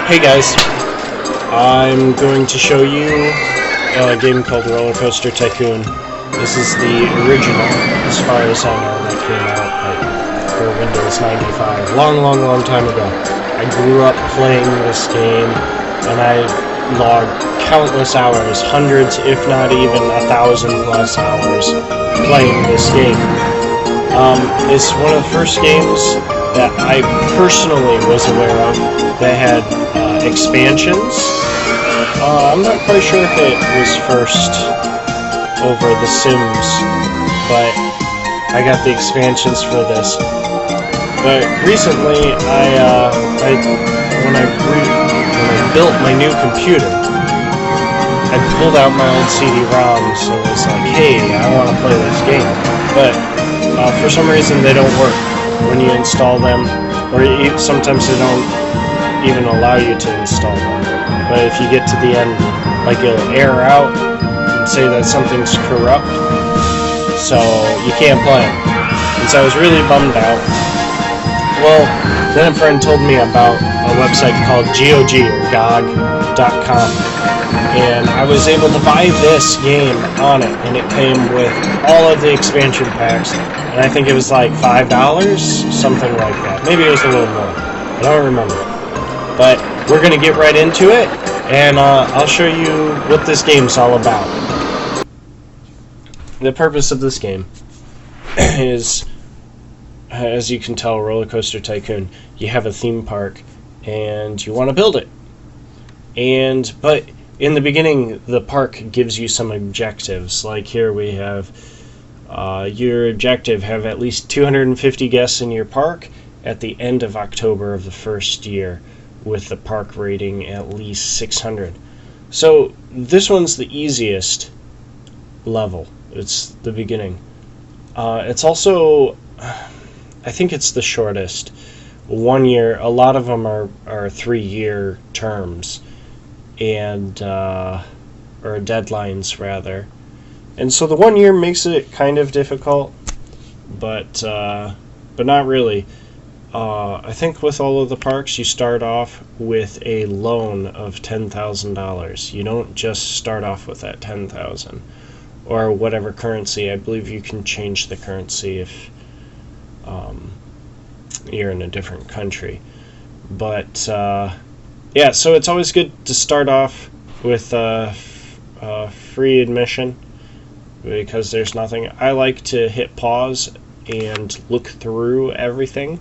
Hey guys, I'm going to show you a game called Coaster Tycoon. This is the original, as far as I know, that came out for Windows 95, long time ago. I grew up playing this game, and I logged countless hours, hundreds if not even 1,000 plus hours playing this game. It's one of the first games that I personally was aware of that had expansions. I'm not quite sure if it was first over The Sims, but I got the expansions for this. But recently, when I built my new computer, I pulled out my old CD ROM, so it was like, hey, I want to play this game. But for some reason, they don't work when you install them, or sometimes they don't even allow you to install them. But if you get to the end, like, it'll error out and say that something's corrupt, so you can't play them. And so I was really bummed out. Well, then a friend told me about a website called GOG.com, and I was able to buy this game on it, and it came with all of the expansion packs, and I think it was like $5, something like that. Maybe it was a little more. I don't remember. But we're going to get right into it, and I'll show you what this game's all about. The purpose of this game is, as you can tell, Roller Coaster Tycoon. You have a theme park, and you want to build it. But in the beginning, the park gives you some objectives. Like here we have your objective, have at least 250 guests in your park at the end of October of the first year, with the park rating at least 600. So this one's the easiest level. It's the beginning. It's also, I think it's the shortest. 1 year. A lot of them are 3-year terms, and or deadlines rather. And so the 1 year makes it kind of difficult, but not really. I think with all of the parks, you start off with a loan of $10,000. You don't just start off with that $10,000 or whatever currency. I believe you can change the currency if you're in a different country. But yeah, so it's always good to start off with free admission, because there's nothing. I like to hit pause and look through everything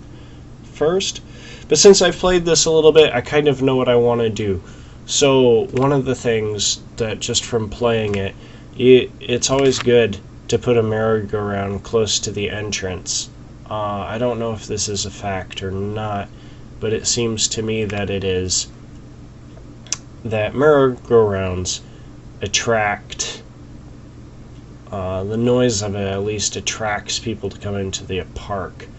first, but since I've played this a little bit, I kind of know what I want to do. So one of the things that, just from playing it, it's always good to put a merry-go-round close to the entrance. I don't know if this is a fact or not, but it seems to me that it is, that merry-go-rounds attract, the noise of it at least attracts people to come into the park.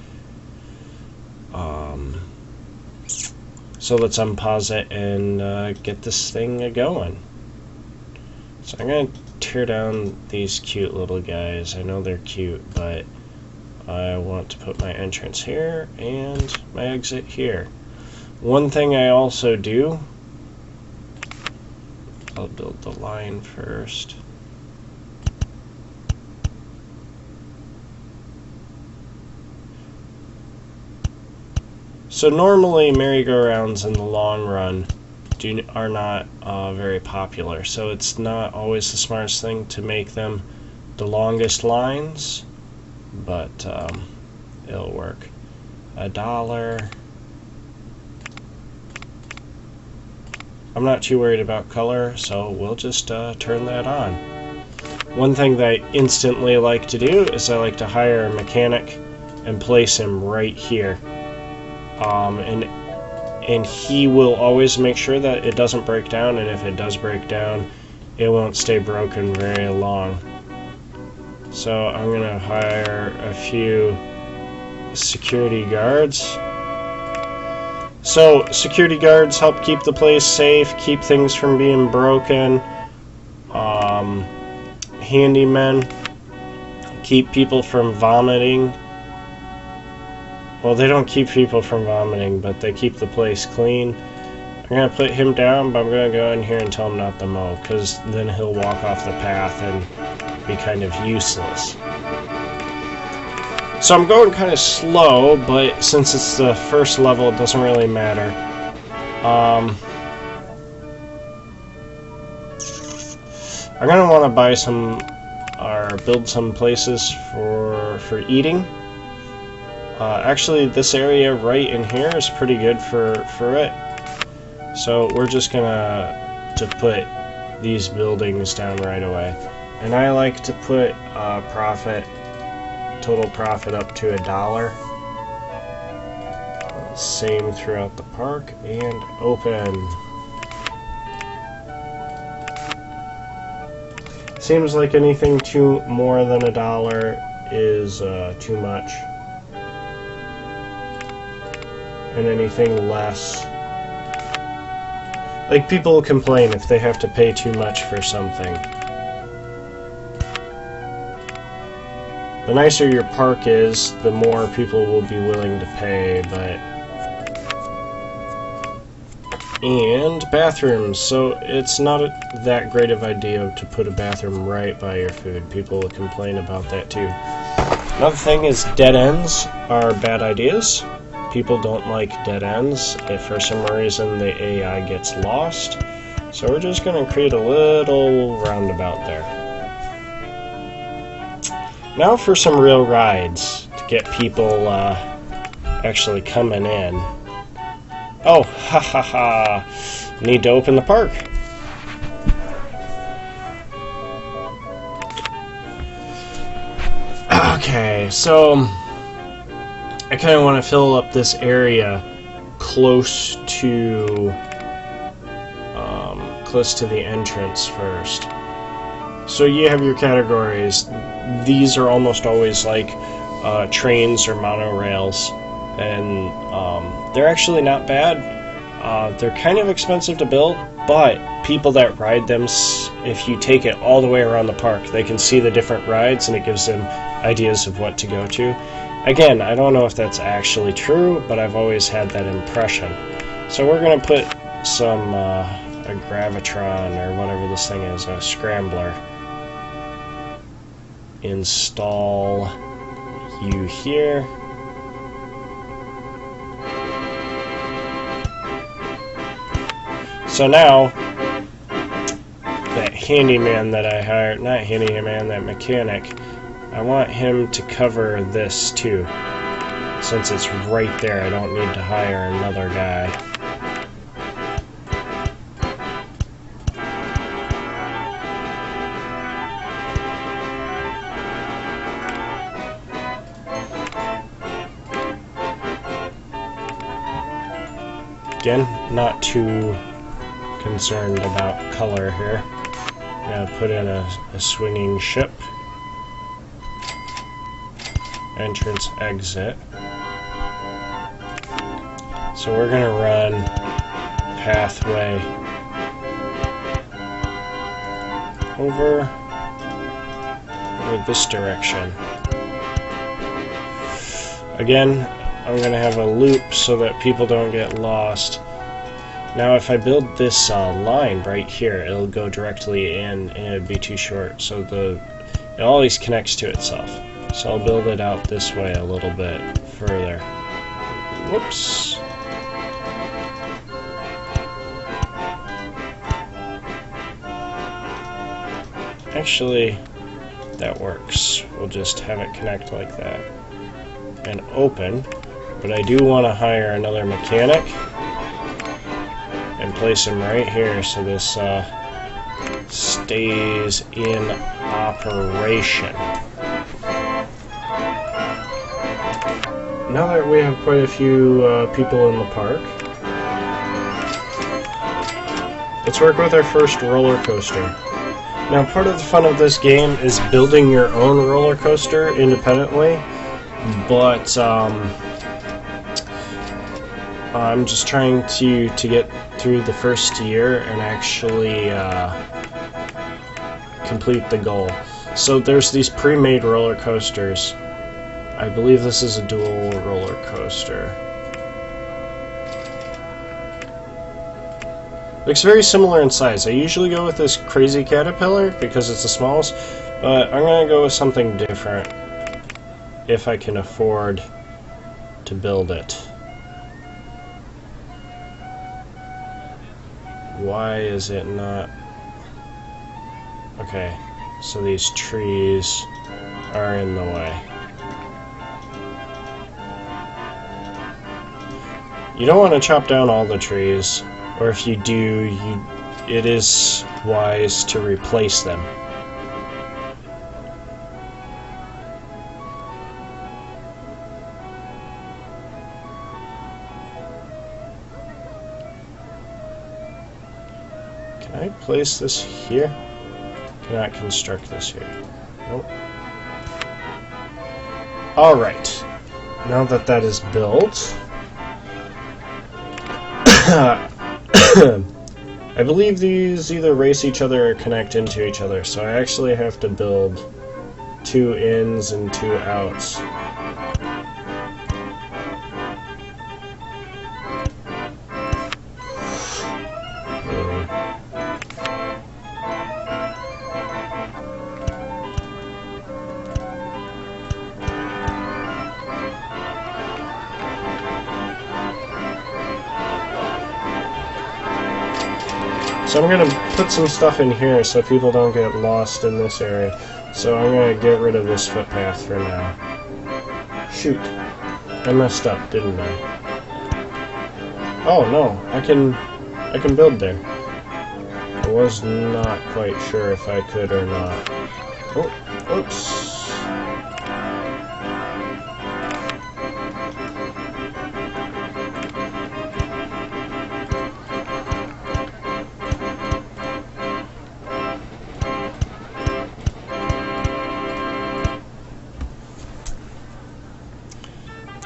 So let's unpause it and get this thing going. So I'm going to tear down these cute little guys. I know they're cute, but I want to put my entrance here and my exit here. One thing I also do, I'll build the line first. So normally merry-go-rounds in the long run are not very popular, so it's not always the smartest thing to make them the longest lines, but it'll work. $1. I'm not too worried about color, so we'll just turn that on. One thing that I instantly like to do is I like to hire a mechanic and place him right here. And he will always make sure that it doesn't break down, and if it does break down, it won't stay broken very long. So I'm going to hire a few security guards. So security guards help keep the place safe, keep things from being broken. Handymen keep people from vomiting. Well, they don't keep people from vomiting, but they keep the place clean. I'm going to put him down, but I'm going to go in here and tell him not to mow, because then he'll walk off the path and be kind of useless. So I'm going kind of slow, but since it's the first level, it doesn't really matter. I'm going to want to buy some, or build some places for eating. Actually, this area right in here is pretty good for it. So we're just gonna put these buildings down right away. And I like to put total profit up to $1. Same throughout the park, and open. Seems like anything more than $1 is too much. And anything less, like, people complain if they have to pay too much for something. The nicer your park is, the more people will be willing to pay, and bathrooms, so it's not that great of an idea to put a bathroom right by your food. People will complain about that too. Another thing is dead ends are bad ideas. People don't like dead ends if for some reason the AI gets lost. So we're just going to create a little roundabout there. Now for some real rides to get people actually coming in. Oh, ha ha ha. Need to open the park. Okay, so I kind of want to fill up this area close to the entrance first. So you have your categories. These are almost always like trains or monorails, and they're actually not bad. They're kind of expensive to build, but people that ride them, if you take it all the way around the park, they can see the different rides, and it gives them ideas of what to go to. Again, I don't know if that's actually true, but I've always had that impression. So we're going to put some, a gravitron, or whatever this thing is, a scrambler. Install you here. So now, that handyman that I hired, not handyman, that mechanic, I want him to cover this too. Since it's right there, I don't need to hire another guy. Again, not too concerned about color here. I'm going to put in a swinging ship. Entrance, exit. So we're going to run pathway over this direction. Again, I'm going to have a loop so that people don't get lost. Now if I build this line right here, it'll go directly in and it'd be too short, so it always connects to itself. So I'll build it out this way a little bit further. Whoops. Actually, that works. We'll just have it connect like that. And open. But I do want to hire another mechanic and place him right here so this stays in operation. Now that we have quite a few people in the park, let's work with our first roller coaster. Now, part of the fun of this game is building your own roller coaster independently, but I'm just trying to get through the first year and actually complete the goal. So there's these pre-made roller coasters. I believe this is a dual roller coaster. Looks very similar in size. I usually go with this crazy caterpillar because it's the smallest, but I'm going to go with something different if I can afford to build it. Why is it not... Okay, so these trees are in the way. You don't want to chop down all the trees, or if you do, it is wise to replace them. Can I place this here? Cannot construct this here. Nope. Alright. Now that that is built... I believe these either race each other or connect into each other, so I actually have to build 2 ins and 2 outs. So I'm going to put some stuff in here so people don't get lost in this area. So I'm going to get rid of this footpath for now. Shoot. I messed up, didn't I? Oh no, I can build there. I was not quite sure if I could or not. Oh, oops.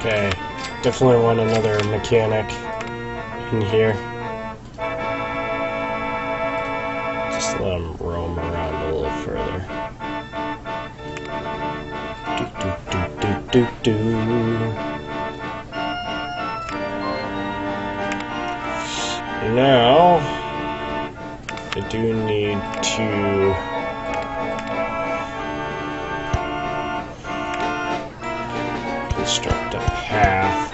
Okay, definitely want another mechanic in here. Just let him roam around a little further. Now, I do need to... construct a path.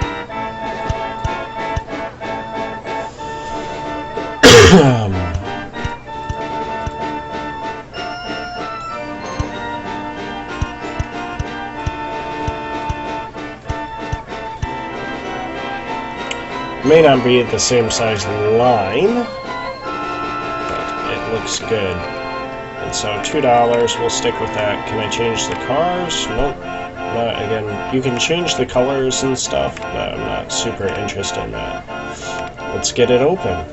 May not be at the same size line, but it looks good. And so $2, we'll stick with that. Can I change the cars? Nope. Again, you can change the colors and stuff, but I'm not super interested in that. Let's get it open.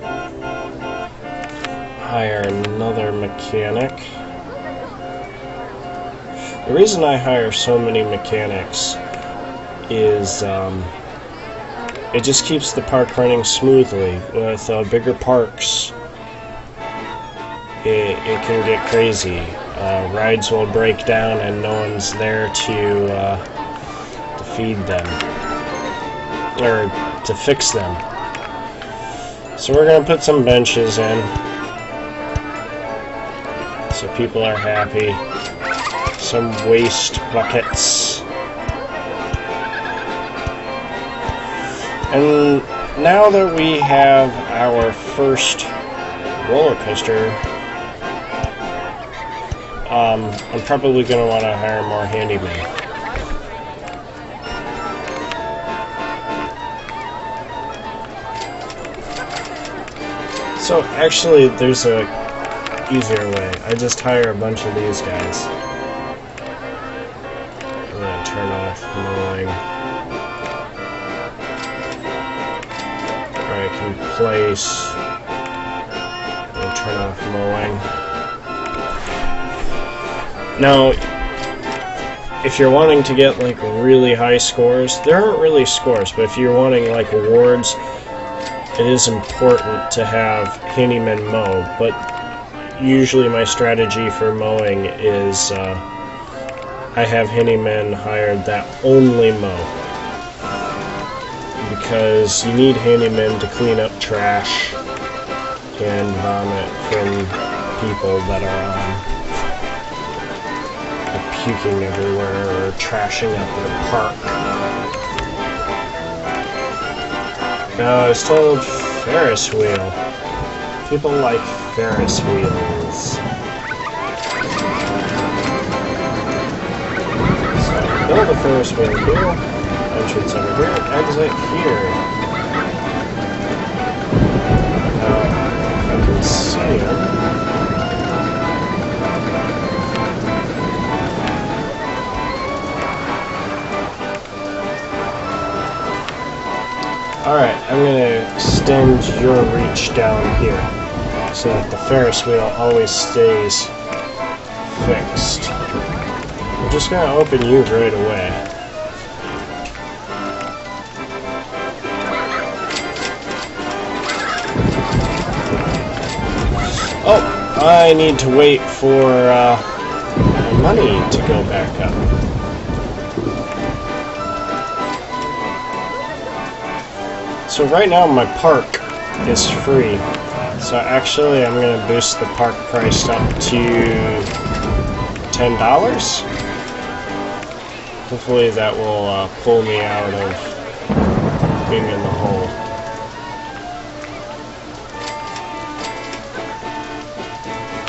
Hire another mechanic. The reason I hire so many mechanics is it just keeps the park running smoothly. With bigger parks, it can get crazy. Rides will break down and no one's there to feed them or to fix them. So we're going to put some benches in so people are happy. Some waste buckets. And now that we have our first roller coaster, I'm probably going to want to hire more handymen. So actually, there's a easier way. I just hire a bunch of these guys. I'm going to turn off mowing. Or I can place and turn off mowing. Now, if you're wanting to get like really high scores, there aren't really scores, but if you're wanting like awards, it is important to have handymen mow. But usually my strategy for mowing is I have handymen hired that only mow, because you need handymen to clean up trash and vomit from people that are puking everywhere or trashing up the park. Now, I was told Ferris wheel. People like Ferris wheels. So, build a Ferris wheel here. Entrance over here. Exit here. Now, I can see it. Alright, I'm going to extend your reach down here so that the Ferris wheel always stays fixed. I'm just going to open you right away. Oh, I need to wait for my money to go back up. So right now my park is free. So actually I'm going to boost the park price up to $10. Hopefully that will pull me out of being in the hole.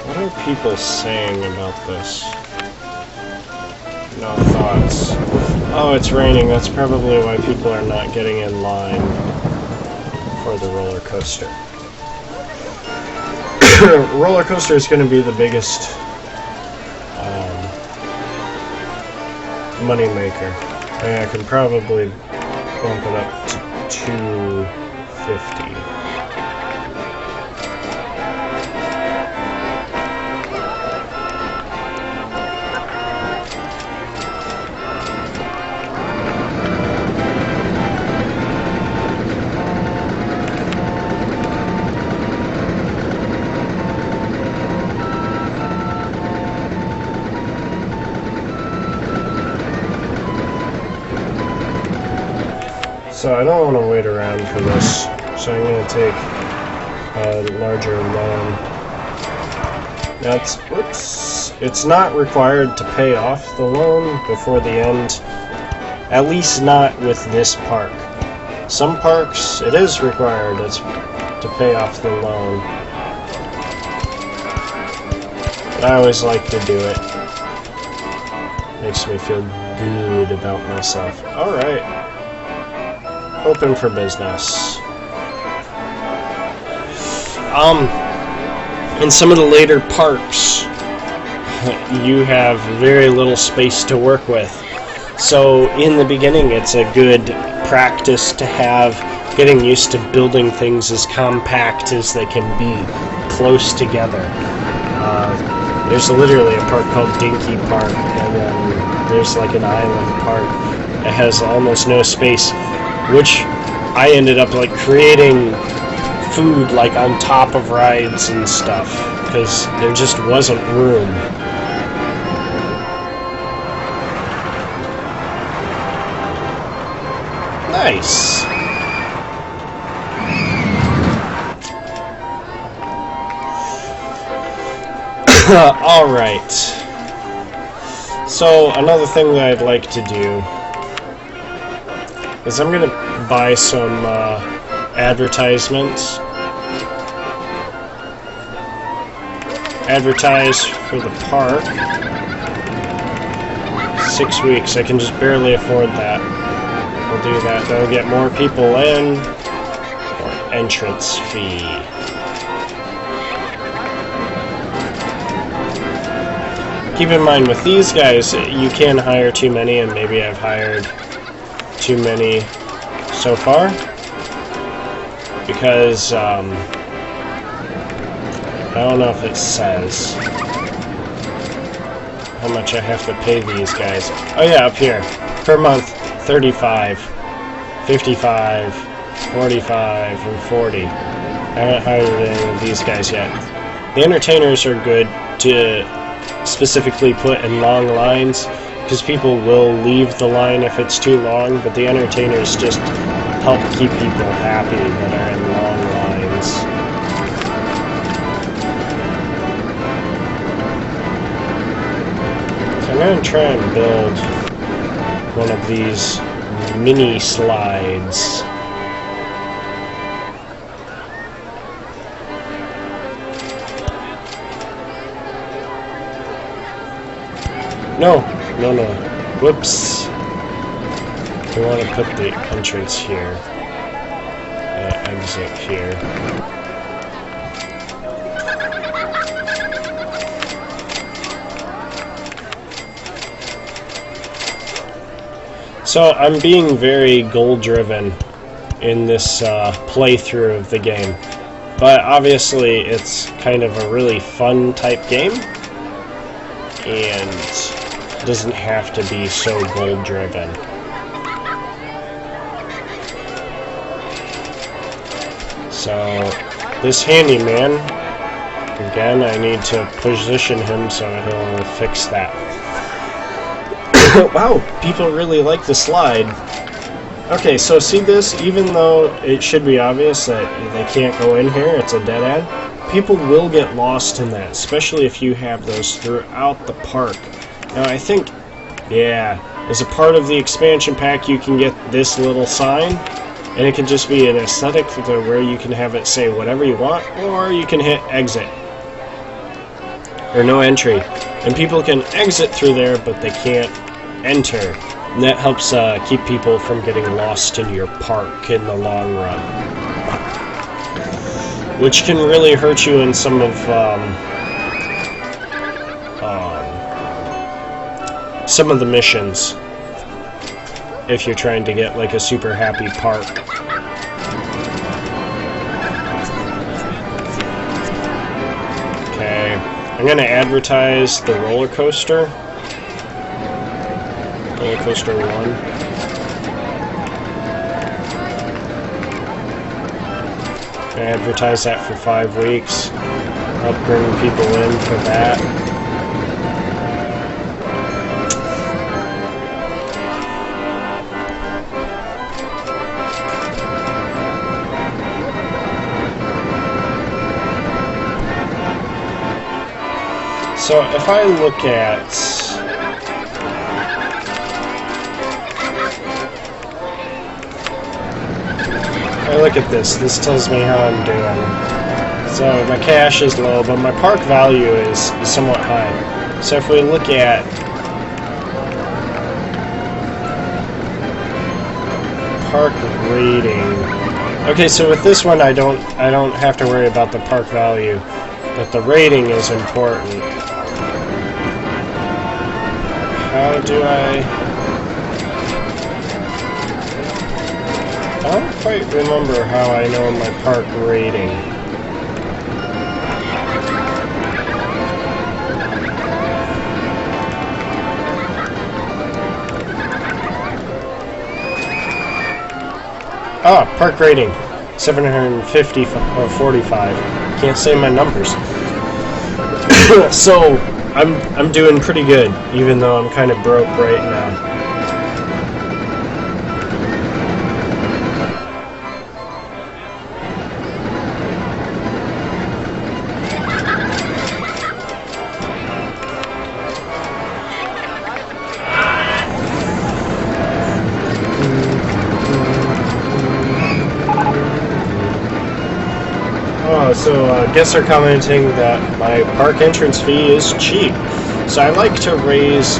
What are people saying about this? No thoughts. Oh, it's raining. That's probably why people are not getting in line for the roller coaster. Roller coaster is going to be the biggest money maker. And I can probably bump it up to $250. So I don't want to wait around for this, so I'm going to take a larger loan. Now it's not required to pay off the loan before the end, at least not with this park. Some parks it is required to pay off the loan, but I always like to do it. Makes me feel good about myself. Alright. Open for business. In some of the later parks, you have very little space to work with. So in the beginning, it's a good practice to have getting used to building things as compact as they can be, close together. There's literally a park called Dinky Park, and then there's like an island park that has almost no space, which I ended up like creating food like on top of rides and stuff because there just wasn't room. Nice. All right. So another thing that I'd like to do is I'm going to buy some advertisements. Advertise for the park. 6 weeks. I can just barely afford that. We'll do that. That'll get more people in. Or entrance fee. Keep in mind with these guys, you can hire too many, and maybe I've hired too many so far because I don't know if it says how much I have to pay these guys. Oh yeah, up here. Per month, 35, 55, 45, and 40. I haven't hired any of these guys yet. The entertainers are good to specifically put in long lines, because people will leave the line if it's too long, but the entertainers just help keep people happy that are in long lines. gonna try and build one of these mini slides. No. Whoops. We want to put the entrance here. Exit here. So I'm being very goal-driven in this playthrough of the game, but obviously it's kind of a really fun type game, and it doesn't have to be so goal-driven. So this handyman, again, I need to position him so he'll fix that. Wow, people really like the slide. Okay, so see this? Even though it should be obvious that they can't go in here, it's a dead end, people will get lost in that, especially if you have those throughout the park. Now I think, yeah, as a part of the expansion pack you can get this little sign, and it can just be an aesthetic where you can have it say whatever you want, or you can hit exit, or no entry. And people can exit through there, but they can't enter. And that helps keep people from getting lost in your park in the long run, which can really hurt you in some of the missions if you're trying to get like a super happy park. Okay, I'm gonna advertise the roller coaster. Roller Coaster 1. I advertise that for 5 weeks. Help bring people in for that. So if I look at this. This tells me how I'm doing. So my cash is low, but my park value is somewhat high. So if we look at park rating, okay. So with this one, I don't have to worry about the park value, but the rating is important. How do I don't quite remember how I know my park rating. Ah, park rating 750 or 45. Can't say my numbers. So I'm doing pretty good, even though I'm kind of broke right now. So guests are commenting that my park entrance fee is cheap. So I like to raise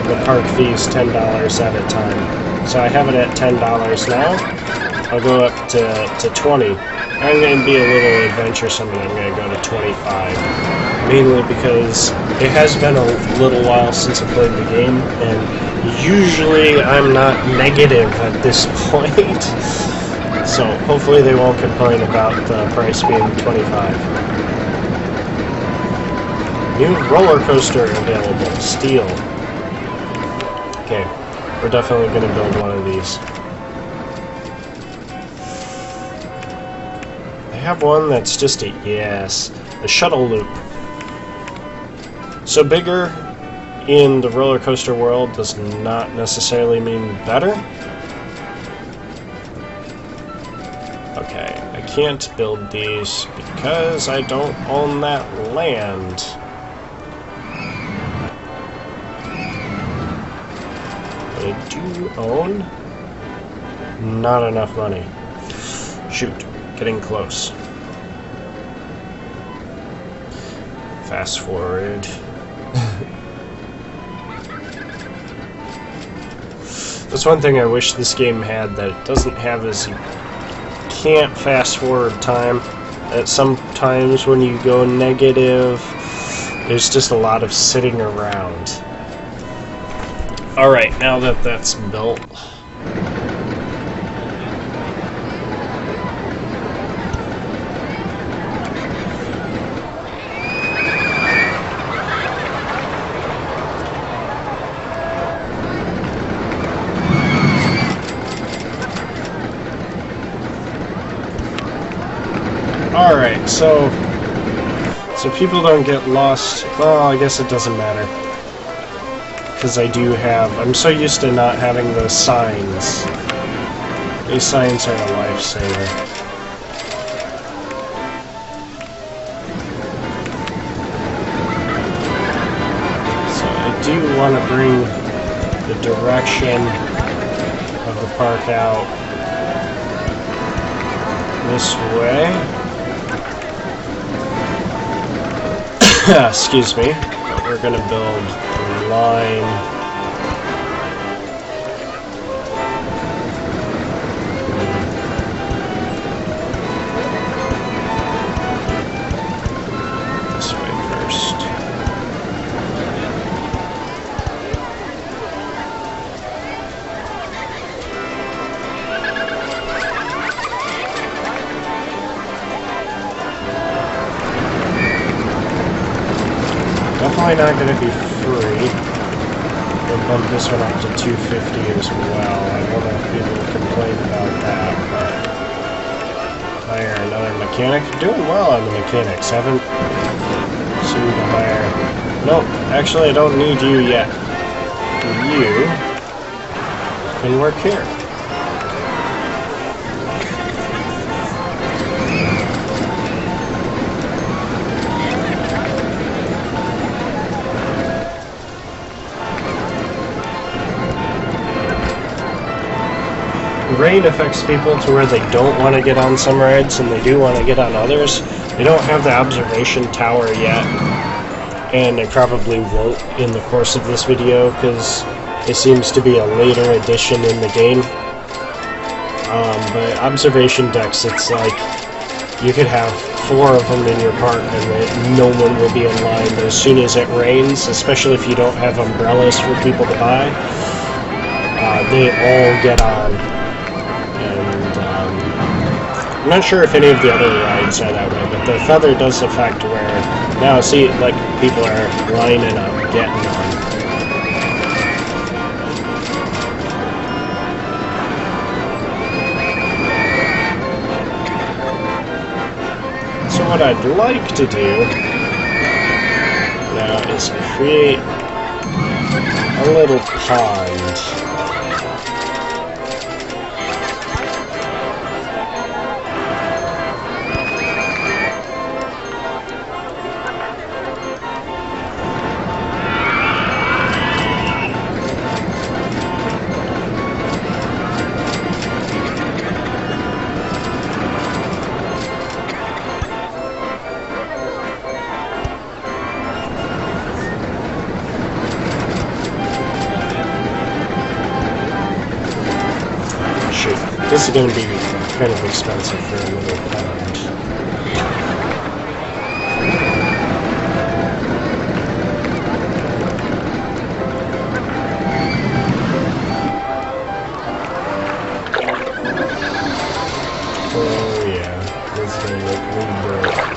the park fees $10 at a time. So I have it at $10 now. I'll go up to 20. I'm going to be a little adventuresome and I'm going to go to 25. Mainly because it has been a little while since I played the game, and usually I'm not negative at this point. So hopefully they won't complain about the price being 25. New roller coaster available, steel. Okay, we're definitely going to build one of these. I have one that's just a shuttle loop. So bigger in the roller coaster world does not necessarily mean better. Okay, I can't build these because I don't own that land. I do own not enough money. Shoot, getting close. Fast forward. That's one thing I wish this game had that it doesn't have is you can't fast forward time. At some times when you go negative, there's just a lot of sitting around. Alright, now that that's built. Alright, so people don't get lost. Well, I guess it doesn't matter. Because I do have... I'm so used to not having those signs. These signs are a lifesaver. So I do want to bring the direction of the park out this way. Excuse me, but we're going to build a line. This way first. Definitely not going to be free. We'll bump this one up to 250 as well. I don't know if people will complain about that, but hire another mechanic. Doing well on the mechanics. Haven't seemed to hire. Nope, actually I don't need you yet. You can work here. Rain affects people to where they don't want to get on some rides and they do want to get on others. They don't have the observation tower yet, and they probably won't in the course of this video because it seems to be a later addition in the game. But observation decks, it's like you could have 4 of them in your park and no one will be in line. But as soon as it rains, especially if you don't have umbrellas for people to buy, they all get on. I'm not sure if any of the other rides are that way, but the feather does affect where now see like people are lining up getting on. So what I'd like to do now is create a little pond. This is going to be kind of expensive for a little pond. Oh yeah, this is going to look rebuilt.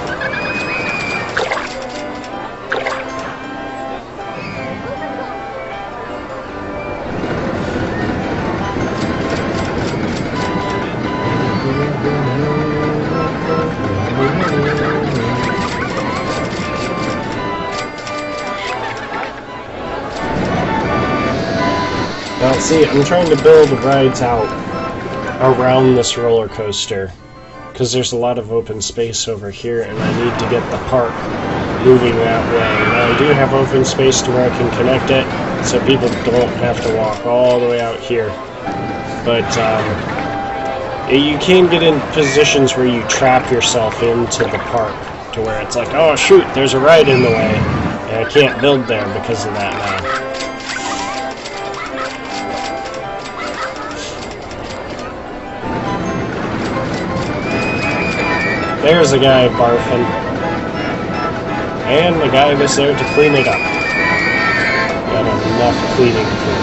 See, I'm trying to build rides out around this roller coaster because there's a lot of open space over here, and I need to get the park moving that way. Now I do have open space to where I can connect it, so people don't have to walk all the way out here. But you can get in positions where you trap yourself into the park, to where it's like, oh shoot, there's a ride in the way, and I can't build there because of that now. There's a guy barfing. And the guy was there to clean it up. Got enough cleaning for.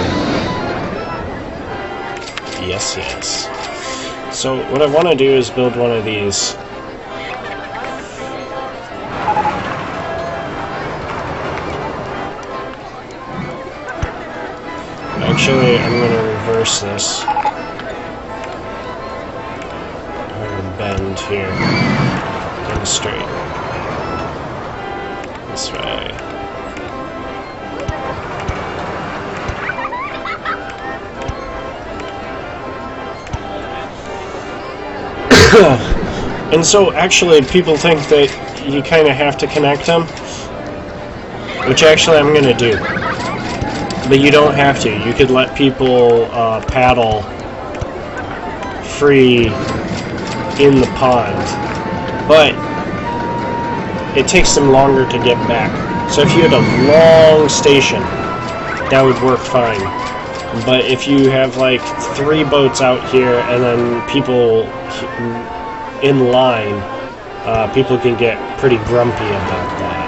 Yes, yes. So what I want to do is build one of these. Actually, I'm going to reverse this. I'm going to bend here. And straight. This way. And so actually people think that you kind of have to connect them, which actually I'm going to do. But you don't have to. You could let people paddle free in the pond. But it takes them longer to get back. So if you had a long station, that would work fine. But if you have like 3 boats out here and then people in line, people can get pretty grumpy about that.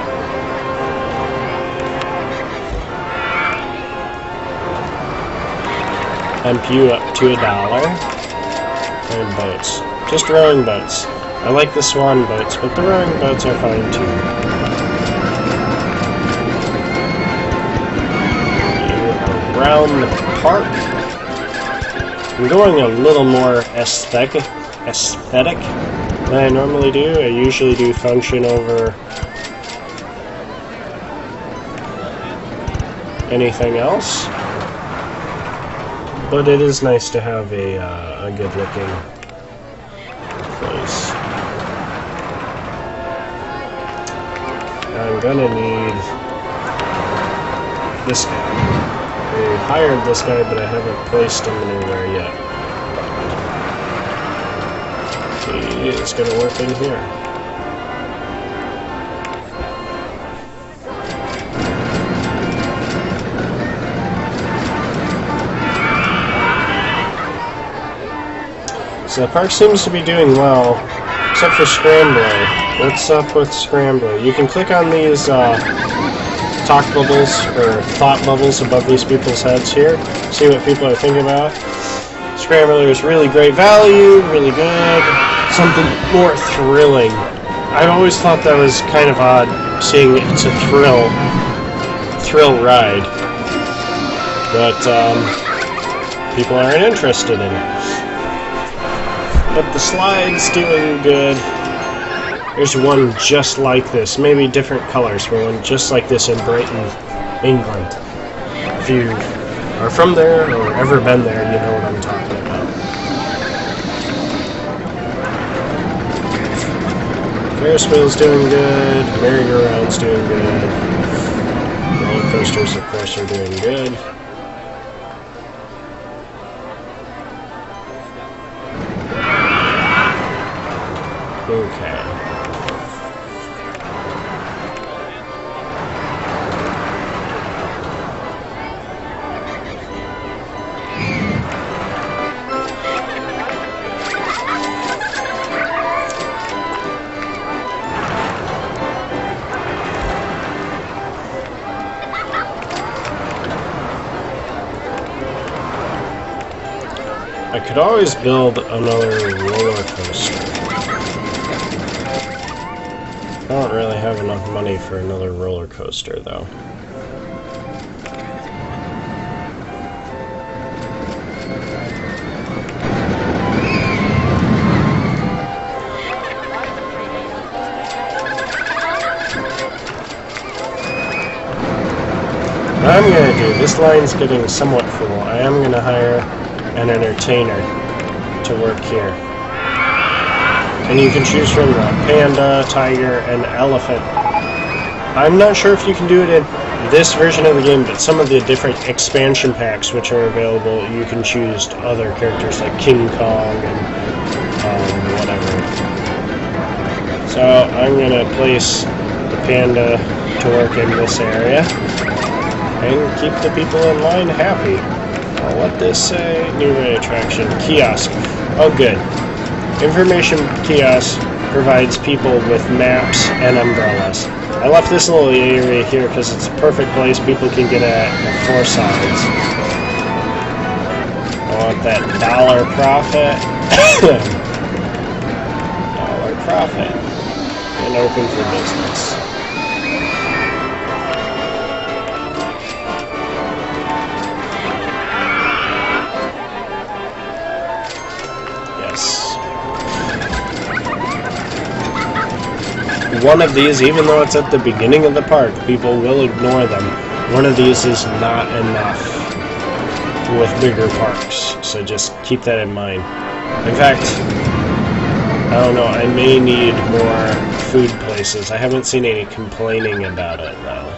MPU up to $1. And boats. Just rowing boats. I like the swan boats, but the rowing boats are fine too. Around the park. I'm going a little more aesthetic than I normally do. I usually do function over anything else. But it is nice to have a good looking place. I'm gonna need this guy. I hired this guy, but I haven't placed him anywhere yet. He is gonna work in here. So the park seems to be doing well, except for Scrambler. What's up with Scrambler? You can click on these talk bubbles, or thought bubbles above these people's heads here, see what people are thinking about. Scrambler is really great value, really good, something more thrilling. I've always thought that was kind of odd, seeing it's a thrill ride, but people aren't interested in it. But the slide's doing good. There's one just like this, maybe different colors, but one just like this in Brighton, England. If you are from there or ever been there, you know what I'm talking about. Ferris wheel's doing good, merry-go-round's doing good, roller coasters, of course, are doing good. Okay. I could always build another roller coaster. I don't really have enough money for another roller coaster, though. What I'm going to do, this line's getting somewhat full. I am going to hire an entertainer to work here. And you can choose from the panda, tiger, and elephant. I'm not sure if you can do it in this version of the game, but some of the different expansion packs which are available, you can choose other characters like King Kong and whatever. So I'm going to place the panda to work in this area and keep the people in line happy. I'll let this say new attraction kiosk. Oh good. Information kiosk provides people with maps and umbrellas. I left this little area here because it's a perfect place people can get at 4 sides. I want that dollar profit. Dollar profit. And open for business. Yes. One of these, even though it's at the beginning of the park, people will ignore them. One of these is not enough with bigger parks, so just keep that in mind. In fact, I don't know, I may need more food places. I haven't seen any complaining about it, though.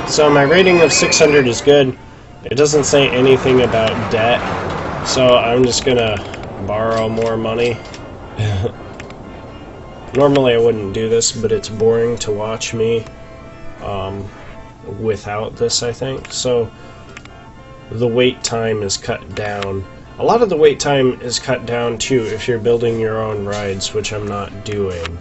So my rating of 600 is good. It doesn't say anything about debt, so I'm just gonna borrow more money. Normally I wouldn't do this, but it's boring to watch me without this, I think. So the wait time is cut down. A lot of the wait time is cut down too if you're building your own rides, which I'm not doing.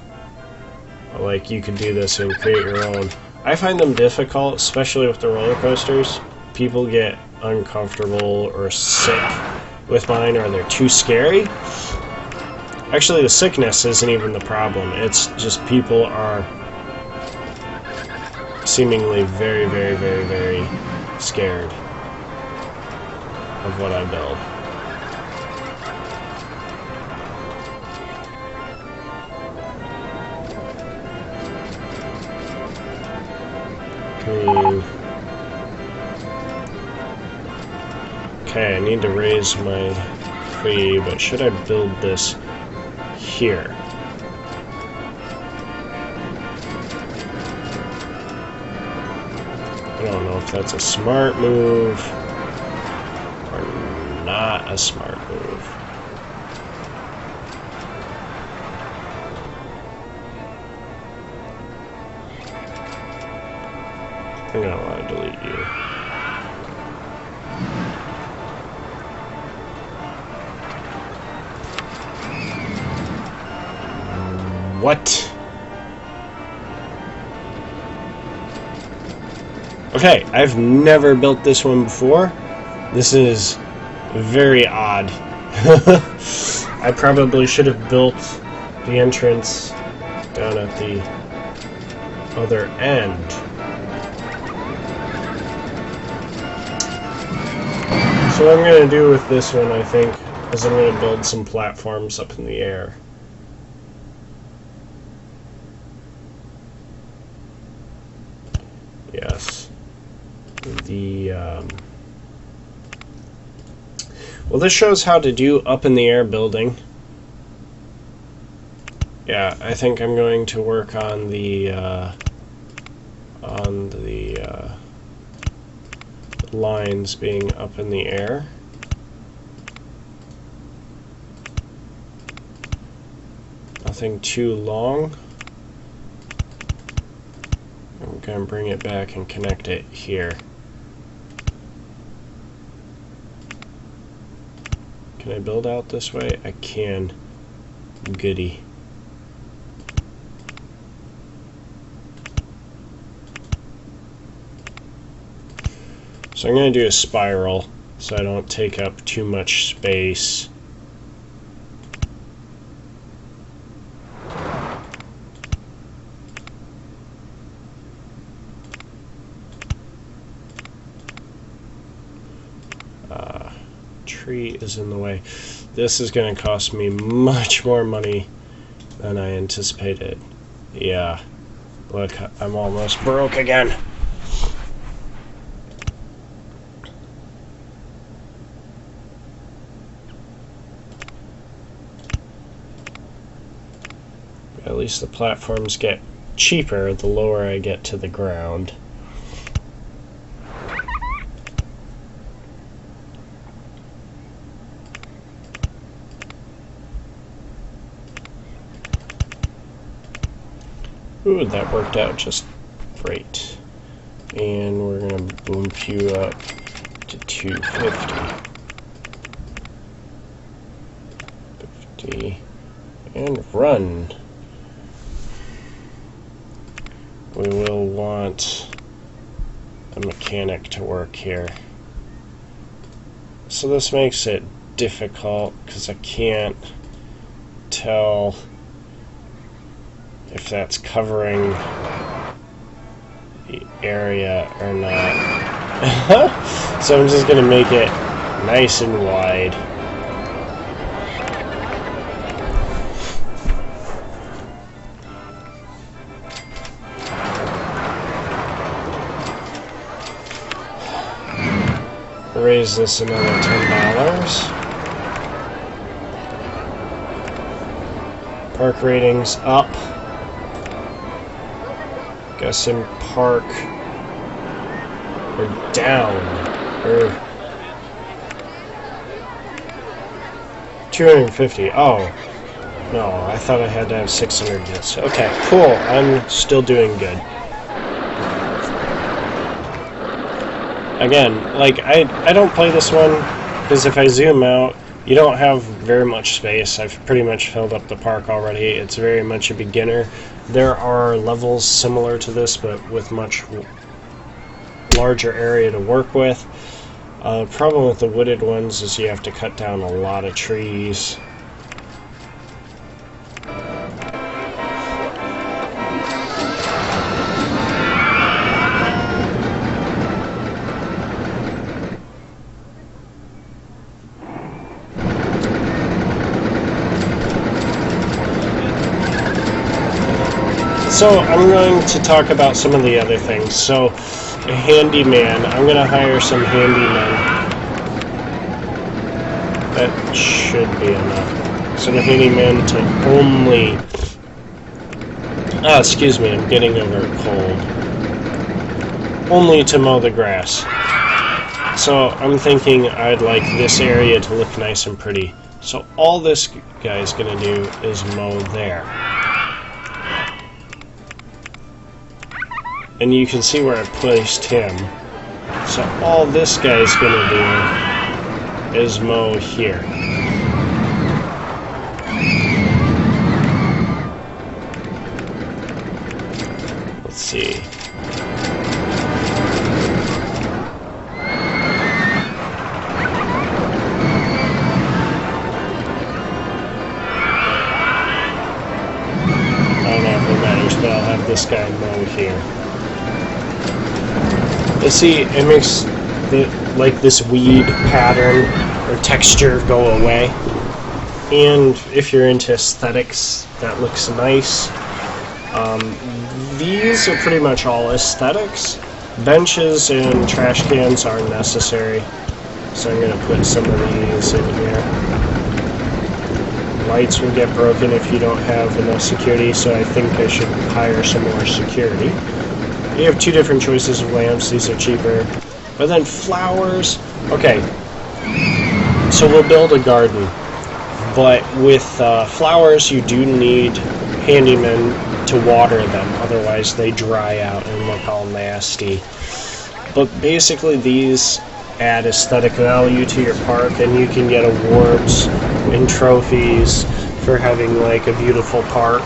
Like, you could do this and create your own. I find them difficult, especially with the roller coasters. People get uncomfortable or sick with mine, or they're too scary. Actually, the sickness isn't even the problem. It's just people are seemingly very, very, very, very scared of what I build. Okay, I need to raise my fee, but should I build this here? I don't know if that's a smart move or not a smart move. I'm gonna want to delete you. What? Okay, I've never built this one before. This is very odd. I probably should have built the entrance down at the other end. So what I'm going to do with this one, I think, is I'm going to build some platforms up in the air. Yes. Well, this shows how to do up in the air building. Yeah, I think I'm going to work on the lines being up in the air. Nothing too long. I'm going to bring it back and connect it here. Can I build out this way? I can. Goody. So I'm going to do a spiral so I don't take up too much space. tree is in the way. This is going to cost me much more money than I anticipated. Yeah. Look, I'm almost broke again. At least the platforms get cheaper the lower I get to the ground. Ooh, that worked out just great. And we're going to bump you up to 250. 50. And run. We will want a mechanic to work here. So this makes it difficult because I can't tell if that's covering the area or not. So I'm just going to make it nice and wide. Raise this another $10. Park ratings up. Guessing park or down or 250. Oh no, I thought I had to have 600 hits. Okay, cool. I'm still doing good. Again, like I don't play this one because if I zoom out, you don't have very much space. I've pretty much filled up the park already. It's very much a beginner. There are levels similar to this, but with much larger area to work with. The problem with the wooded ones is you have to cut down a lot of trees. So I'm going to talk about some of the other things. So a handyman, I'm going to hire some handymen. That should be enough. So the handyman to only... excuse me, I'm getting over a cold. Only to mow the grass. So I'm thinking I'd like this area to look nice and pretty. So all this guy's going to do is mow there. And you can see where I placed him. So all this guy's going to do is mow here. Let's see. I don't know if it matters, but I'll have this guy mow here. You see, it makes this weed pattern or texture go away. And if you're into aesthetics, that looks nice. These are pretty much all aesthetics. Benches and trash cans are necessary. So I'm going to put some of these in here. Lights will get broken if you don't have enough security, so I think I should hire some more security. You have two different choices of lamps. These are cheaper. But then flowers. Okay. So we'll build a garden. But with flowers, you do need handymen to water them. Otherwise, they dry out and look all nasty. But basically, these add aesthetic value to your park, and you can get awards and trophies for having like a beautiful park.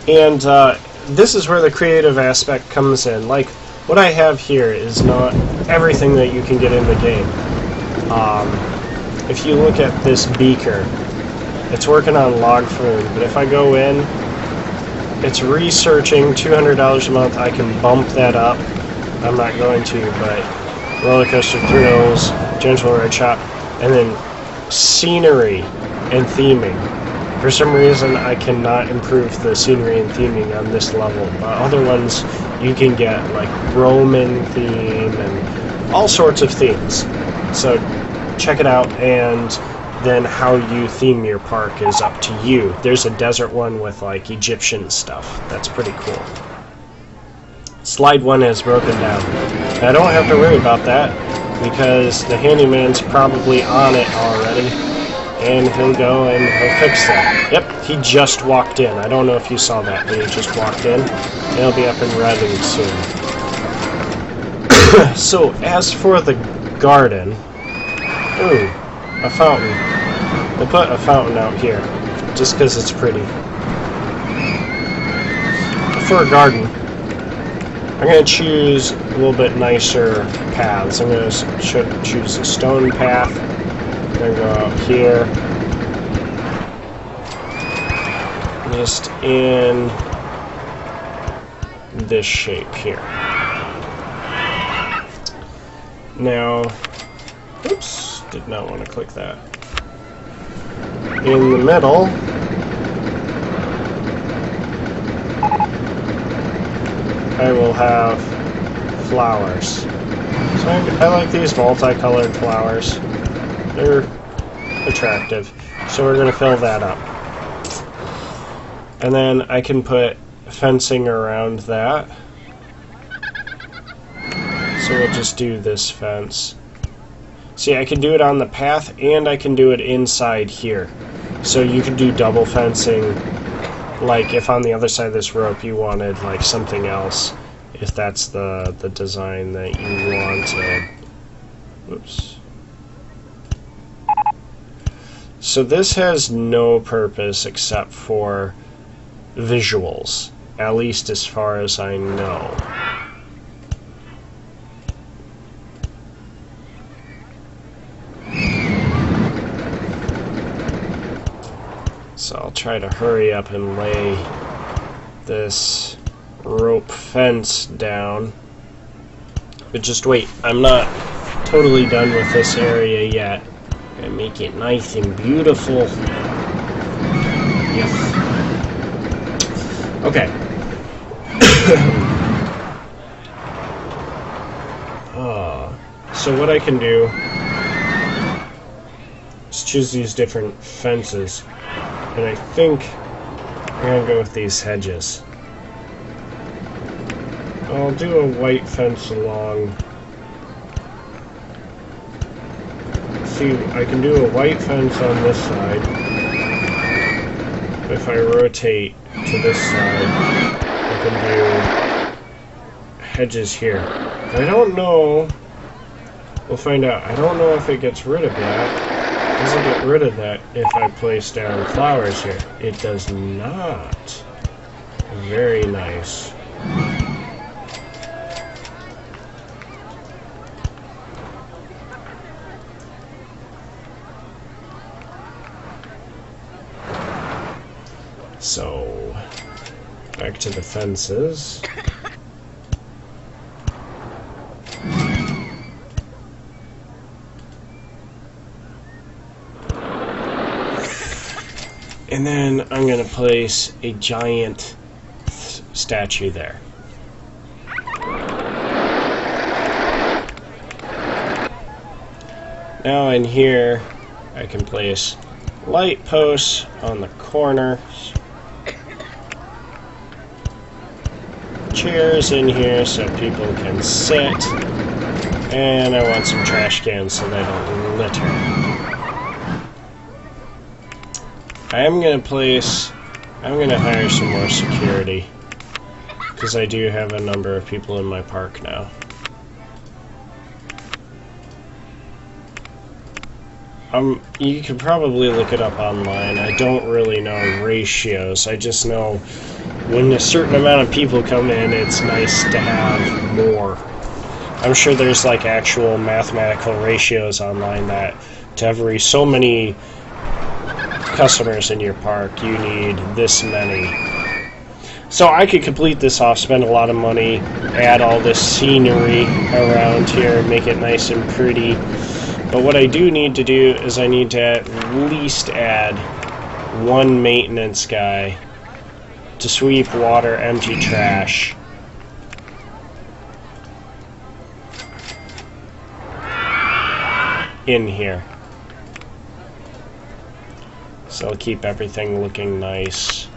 And this is where the creative aspect comes in. Like, what I have here is not everything that you can get in the game. If you look at this beaker, it's working on log flume, but if I go in, it's researching $200 a month. I can bump that up I'm not going to, but Roller Coaster Thrills, Gentle Red Shop, and then scenery and theming. For some reason, I cannot improve the scenery and theming on this level, but other ones you can get like Roman theme and all sorts of themes. So check it out, and then how you theme your park is up to you. There's a desert one with like Egyptian stuff. That's pretty cool. Slide 1 has broken down. I don't have to worry about that because the handyman's probably on it already, and he'll go and he'll fix that. Yep, he just walked in. I don't know if you saw that, but he just walked in, and he'll be up and running soon. So as for the garden, ooh, a fountain. We'll put a fountain out here, just because it's pretty. For a garden, I'm going to choose a little bit nicer paths. I'm going to choose a stone path. I'm going to go out here. Just in this shape here. Now, oops, did not want to click that. In the middle, I will have flowers. So I like these multicolored flowers. They're attractive. So we're going to fill that up. And then I can put fencing around that. So we'll just do this fence. See, I can do it on the path, and I can do it inside here. So you can do double fencing, like if on the other side of this rope you wanted like something else, if that's the design that you wanted. Whoops. So this has no purpose except for visuals, at least as far as I know. So I'll try to hurry up and lay this rope fence down. But just wait, I'm not totally done with this area yet. I'm gonna make it nice and beautiful. Yes. Okay. So what I can do is choose these different fences. And I think I'm going to go with these hedges. I'll do a white fence along. See, I can do a white fence on this side. If I rotate to this side, I can do hedges here. I don't know. We'll find out. I don't know if it gets rid of that. Does it get rid of that if I place down flowers here? It does not. Very nice. So, back to the fences. And then I'm going to place a giant statue there. Now in here, I can place light posts on the corners. Chairs in here so people can sit. And I want some trash cans so they don't litter. I'm going to hire some more security, because I do have a number of people in my park now. You can probably look it up online. I don't really know ratios. I just know when a certain amount of people come in, it's nice to have more. I'm sure there's like actual mathematical ratios online that to every so many customers in your park, you need this many. So I could complete this off, spend a lot of money, add all this scenery around here, make it nice and pretty. But what I do need to do is I need to at least add one maintenance guy to sweep, water, empty trash. In here. So I'll keep everything looking nice.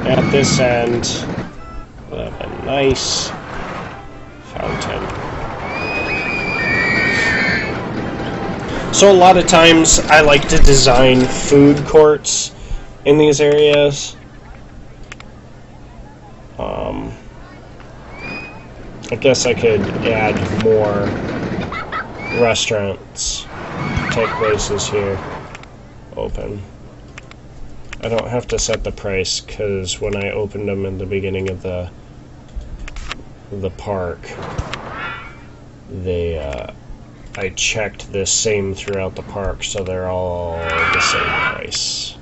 At this end, we'll have a nice fountain. So a lot of times I like to design food courts in these areas. I guess I could add more restaurants type places here. Open. I don't have to set the price because when I opened them in the beginning of the park, I checked this same throughout the park, so they're all the same price.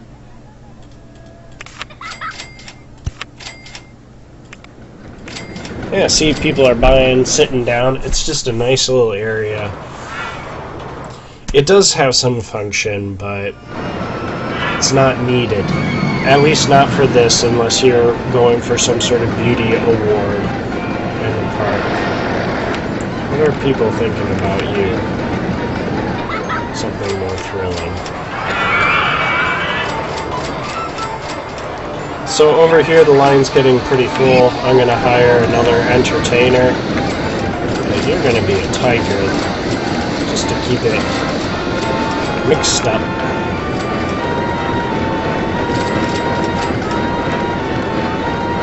Yeah, see, people are buying, sitting down. It's just a nice little area. It does have some function, but it's not needed. At least not for this, unless you're going for some sort of beauty award in the park. What are people thinking about you? Something more thrilling. So over here the line's getting pretty full. I'm going to hire another entertainer. And you're going to be a tiger, just to keep it mixed up.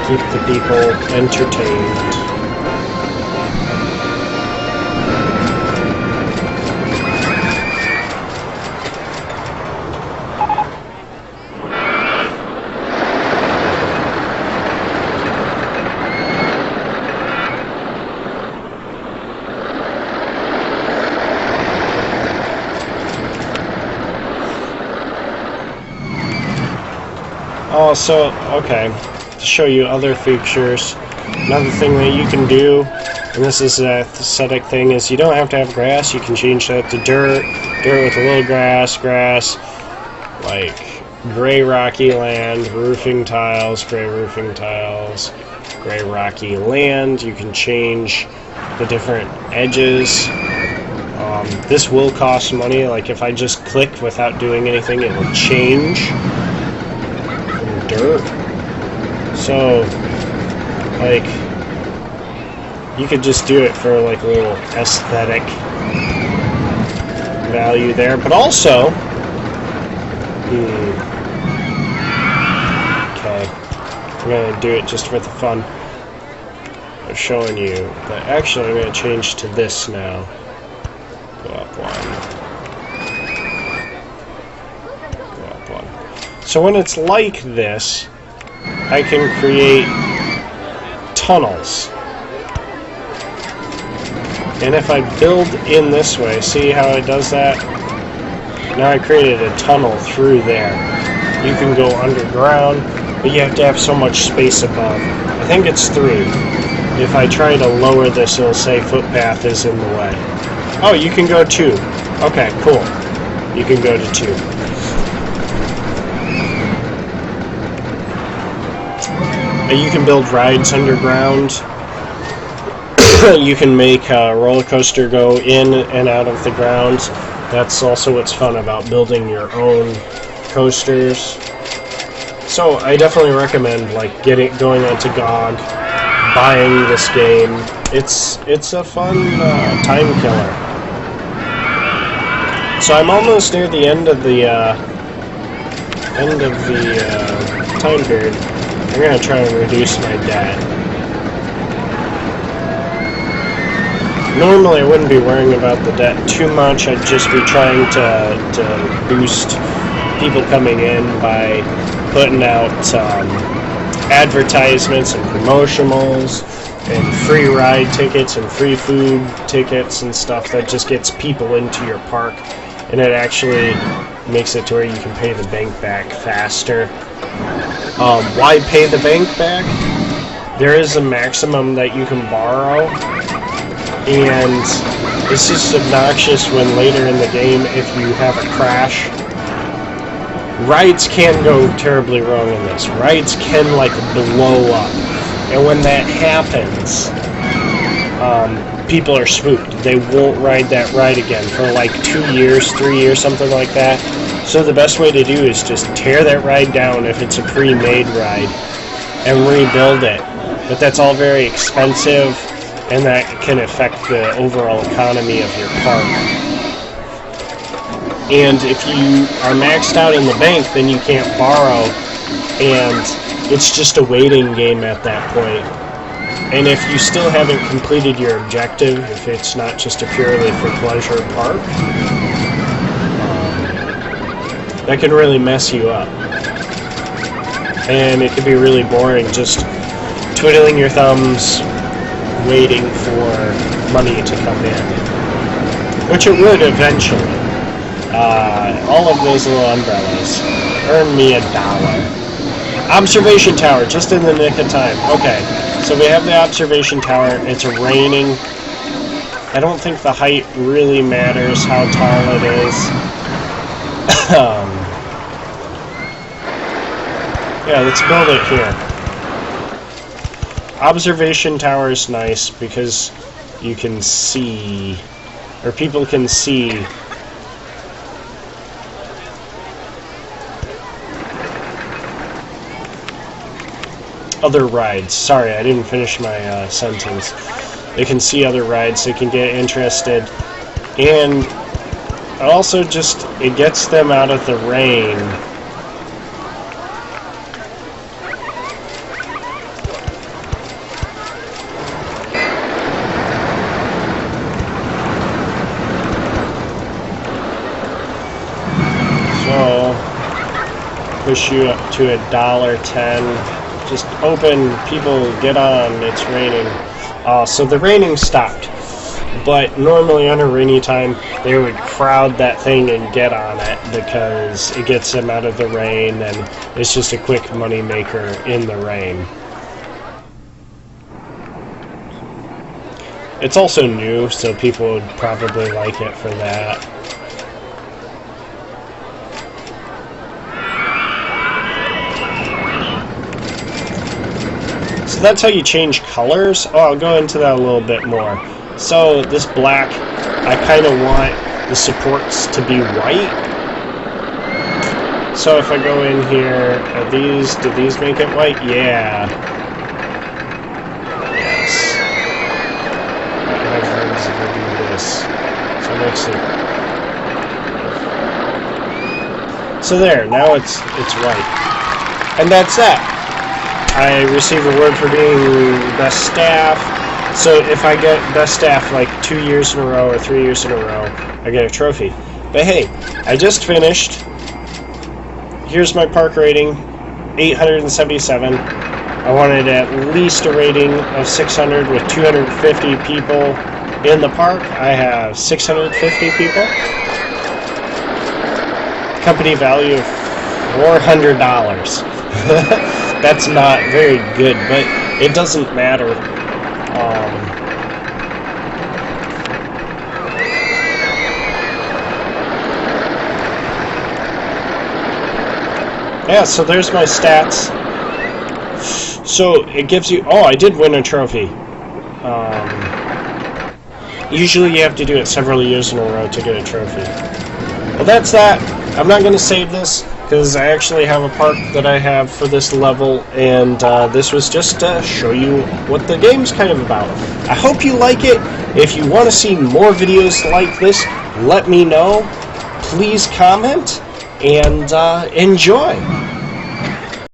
Keep the people entertained. Also, okay, to show you other features, another thing that you can do, and this is an aesthetic thing, is you don't have to have grass. You can change that to dirt with a little grass, like gray rocky land, roofing tiles, gray rocky land. You can change the different edges. This will cost money. Like if I just click without doing anything, it will change from dirt. So, like, you could just do it for like a little aesthetic value there, but also, okay, I'm gonna do it just for the fun of showing you. But actually, I'm gonna change to this now. Go up one. Go up one. So when it's like this, I can create tunnels. And if I build in this way, see how it does that? Now I created a tunnel through there. You can go underground, but you have to have so much space above. I think it's 3. If I try to lower this, it'll say footpath is in the way. Oh, you can go 2. Okay, cool. You can go to 2. You can build rides underground. You can make a roller coaster go in and out of the ground. That's also what's fun about building your own coasters. So I definitely recommend like going onto GOG, buying this game. It's a fun time killer. So I'm almost near the end of the time period. I'm gonna try and reduce my debt. Normally I wouldn't be worrying about the debt too much. I'd just be trying to boost people coming in by putting out advertisements and promotionals and free ride tickets and free food tickets and stuff that just gets people into your park, and it actually makes it to where you can pay the bank back faster. Why pay the bank back? There is a maximum that you can borrow, and it's just obnoxious when later in the game, if you have a crash, rides can go terribly wrong in this. Rides can, like, blow up. And when that happens, people are spooked. They won't ride that ride again for, like, 2 years, 3 years, something like that. So the best way to do is just tear that ride down if it's a pre-made ride and rebuild it. But that's all very expensive, and that can affect the overall economy of your park. And if you are maxed out in the bank, then you can't borrow, and it's just a waiting game at that point. And if you still haven't completed your objective, if it's not just a purely for pleasure park, that can really mess you up. And it can be really boring just twiddling your thumbs, waiting for money to come in. Which it would eventually. All of those little umbrellas earn me $1. Observation tower, just in the nick of time. Okay, so we have the observation tower. It's raining. I don't think the height really matters, how tall it is. Yeah, let's build it here. Observation tower is nice because you can see, or people can see other rides. Sorry, I didn't finish my sentence. They can see other rides, they can get interested, and also just, it gets them out of the rain. Push you up to $1.10. Just open, people, get on, it's raining. So the raining stopped, but normally on a rainy time they would crowd that thing and get on it because it gets them out of the rain, and it's just a quick money maker in the rain. It's also new, so people would probably like it for that. So that's how you change colors. Oh, I'll go into that a little bit more. So this black, I kind of want the supports to be white. So if I go in here, do these make it white? Yeah. Yes. I have friends that do this. So it makes it. So there, now it's white. And that's that. I receive a award for being best staff. So if I get best staff like 2 years in a row or 3 years in a row, I get a trophy. But hey, I just finished. Here's my park rating, 877. I wanted at least a rating of 600 with 250 people in the park. I have 650 people. Company value of $400. That's not very good, but it doesn't matter. Yeah, so there's my stats. So it gives you... Oh, I did win a trophy. Usually you have to do it several years in a row to get a trophy. Well, that's that. I'm not going to save this, because I actually have a park that I have for this level, and this was just to show you what the game's kind of about. I hope you like it. If you want to see more videos like this, let me know. Please comment, and enjoy.